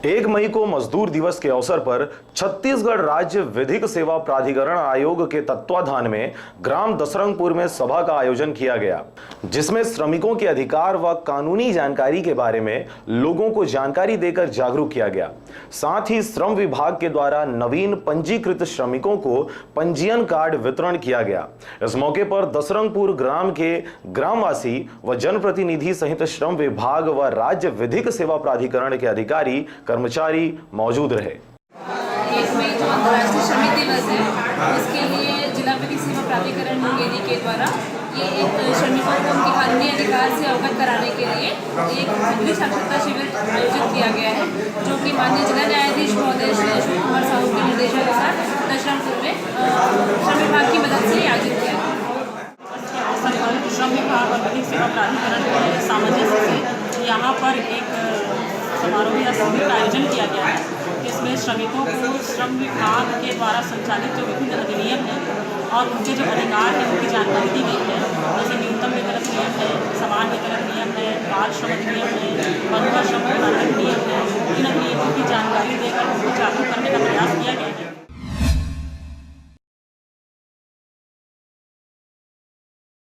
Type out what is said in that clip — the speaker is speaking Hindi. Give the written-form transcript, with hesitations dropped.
1 मई को मजदूर दिवस के अवसर पर छत्तीसगढ़ राज्य विधिक सेवा प्राधिकरण आयोग के तत्वाधान में ग्राम दसरंगपुर में सभा का आयोजन किया गया, जिसमें श्रमिकों के अधिकार व कानूनी जानकारी के बारे में लोगों को जानकारी देकर जागरूक किया गया। साथ ही श्रम विभाग के द्वारा नवीन पंजीकृत श्रमिकों को पंजीयन कार्ड वितरण किया गया। इस मौके पर दसरंगपुर ग्राम के ग्रामवासी व जनप्रतिनिधि सहित श्रम विभाग व राज्य विधिक सेवा प्राधिकरण के अधिकारी कर्मचारी मौजूद रहे। 1 मई जो अंतर्राष्ट्रीय श्रमिक दिवस है, उसके लिए जिला विधिक सेवा प्राधिकरण मुंगेली के द्वारा ये एक श्रमिकों को उनके कानूनी अधिकार से अवगत कराने के लिए एक विधिक साक्षरता शिविर आयोजित किया गया है, जो कि माननीय जिला न्यायाधीश महोदय श्री अशोक कुमार साहू के निर्देशानुसार दसरंगपुर में श्रम विभाग की मदद से आयोजित किया गया। श्रम विभाग और विधिक सेवा प्राधिकरण के सामंजस्य से यहाँ पर एक समारोह या शिविर का आयोजन किया गया है, जिसमें श्रमिकों को श्रम विभाग के द्वारा संचालित जो विभिन्न अधिनियम हैं और उनके जो अधिकार हैं उनकी जानकारी दी गई है। जैसे न्यूनतम वेतन अधिनियम है, समान वेतन अधिनियम है, बाल श्रम अधिनियम है, बंधुआ श्रम निवारण अधिनियम है,